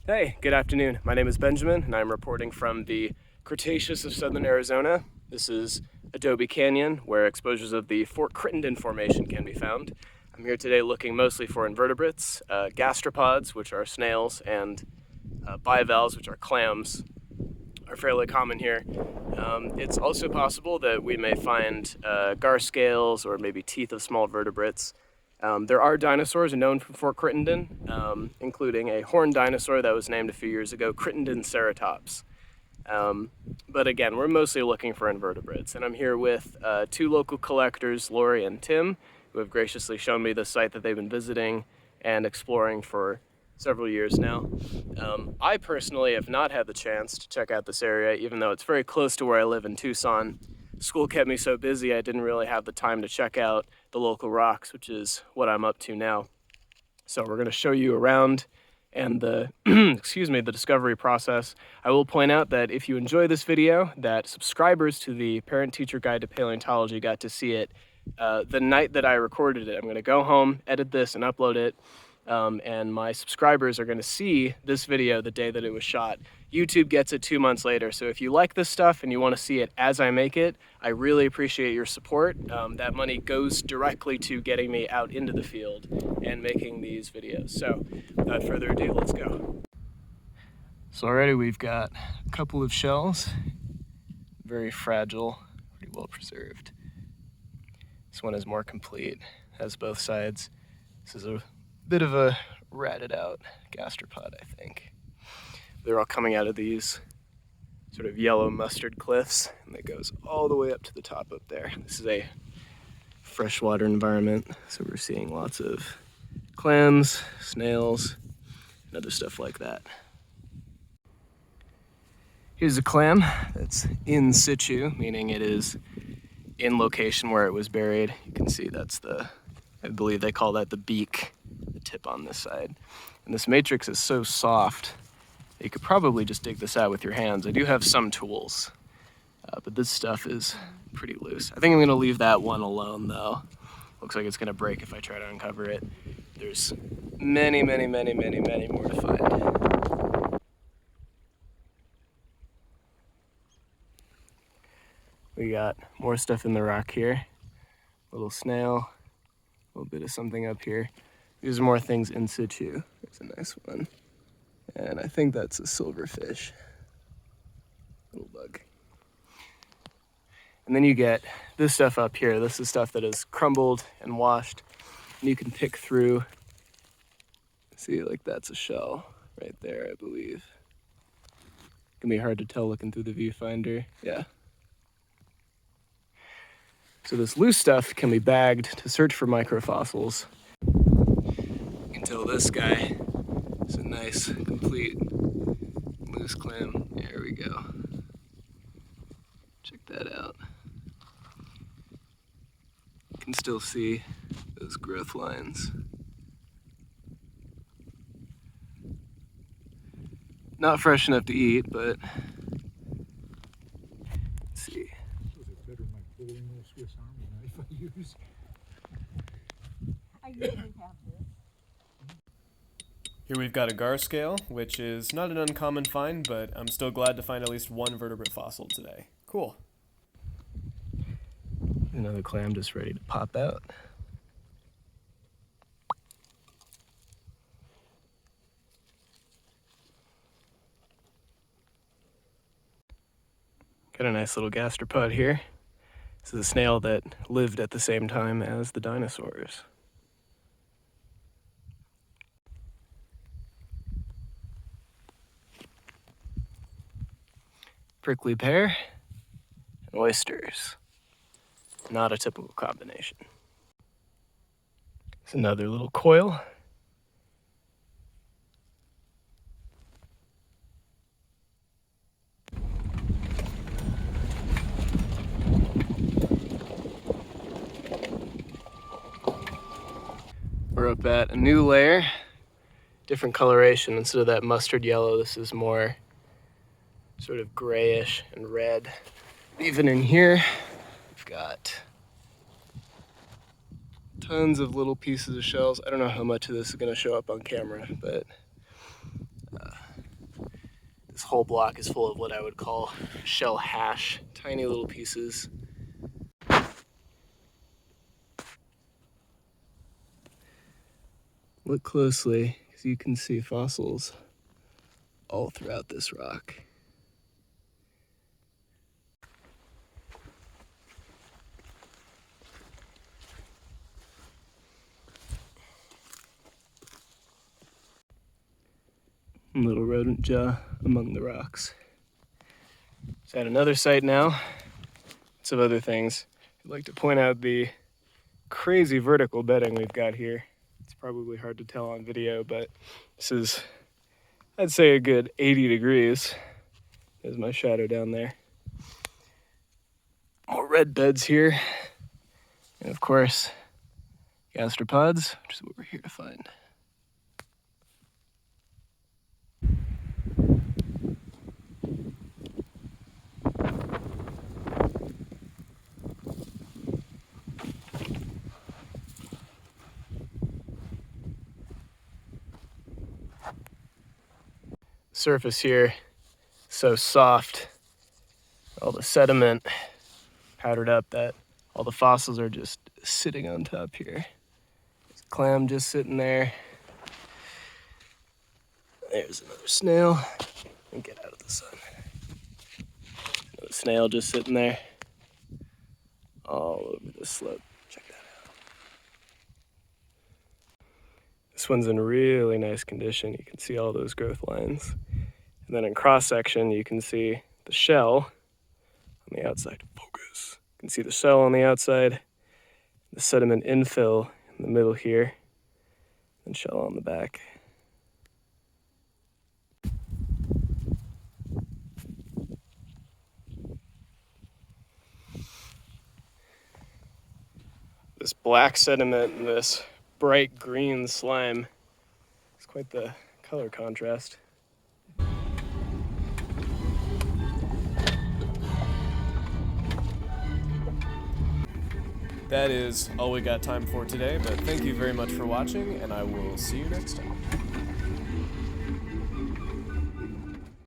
Hey, good afternoon. My name is Benjamin, and I'm reporting from the Cretaceous of southern Arizona. This is Adobe Canyon, where exposures of the Fort Crittenden Formation can be found. I'm here today looking mostly for invertebrates, gastropods, which are snails, and bivalves, which are clams, are fairly common here. It's also possible that we may find gar scales or maybe teeth of small vertebrates. There are dinosaurs known from Fort Crittenden, including a horned dinosaur that was named a few years ago, Crittenden ceratops. But again, we're mostly looking for invertebrates, and I'm here with two local collectors, Lori and Tim, who have graciously shown me the site that they've been visiting and exploring for several years now. I personally have not had the chance to check out this area, even though it's very close to where I live in Tucson. School kept me so busy I didn't really have the time to check out the local rocks, which is what I'm up to now. So we're going to show you around and the the discovery process. I will point out that if you enjoy this video, that subscribers to the Parent-Teacher Guide to Paleontology got to see it the night that I recorded it. I'm going to go home, edit this, and upload it. And my subscribers are going to see this video the day that it was shot. YouTube gets it 2 months later, so if you like this stuff and you want to see it as I make it, I really appreciate your support. That money goes directly to getting me out into the field and making these videos. So without further ado, let's go. So already we've got a couple of shells, very fragile, pretty well preserved. This one is more complete, has both sides. This is a bit of a ratted out gastropod, I think. They're all coming out of these sort of yellow mustard cliffs, and it goes all the way up to the top up there. This is a freshwater environment, so we're seeing lots of clams, snails, and other stuff like that. Here's a clam that's in situ, meaning it is in location where it was buried. You can see that's I believe they call that the beak, the tip on this side. And this matrix is so soft, you could probably just dig this out with your hands. I do have some tools, but this stuff is pretty loose. I think I'm gonna leave that one alone though. Looks like it's gonna break if I try to uncover it. There's many, many, many, many, many more to find. We got more stuff in the rock here. Little snail, a little bit of something up here. These are more things in situ. There's a nice one. And I think that's a silverfish. Little bug. And then you get this stuff up here. This is stuff that is crumbled and washed. And you can pick through. See, like that's a shell right there, I believe. It can be hard to tell looking through the viewfinder. Yeah. So this loose stuff can be bagged to search for microfossils. Until this guy is a nice, complete, loose clam. There we go. Check that out. You can still see those growth lines. Not fresh enough to eat, but let's see. Better than my boring little Swiss Army knife I use. I usually have this. Here we've got a gar scale, which is not an uncommon find, but I'm still glad to find at least one vertebrate fossil today. Cool. Another clam just ready to pop out. Got a nice little gastropod here. This is a snail that lived at the same time as the dinosaurs. Prickly pear and oysters. Not a typical combination. It's another little coil. We're up at a new layer, different coloration. Instead of that mustard yellow, this is more sort of grayish and red. Even in here, we've got tons of little pieces of shells. I don't know how much of this is going to show up on camera, but whole block is full of what I would call shell hash, tiny little pieces. Look closely, because you can see fossils all throughout this rock. Little rodent jaw among the rocks. So at another site now, some other things. I'd like to point out the crazy vertical bedding we've got here. It's probably hard to tell on video, but this is, I'd say, a good 80 degrees. There's my shadow down there. More red beds here. And of course, gastropods, which is what we're here to find. Surface here so soft, all the sediment powdered up that all the fossils are just sitting on top here. There's a clam just sitting there. There's another snail. And get out of the sun. Another snail just sitting there. All over the slope. Check that out. This one's in really nice condition. You can see all those growth lines. And then in cross section, you can see the shell on the outside. Focus. You can see the shell on the outside, the sediment infill in the middle here, and shell on the back. This black sediment and this bright green slime. It's quite the color contrast. That is all we got time for today, but thank you very much for watching, and I will see you next time.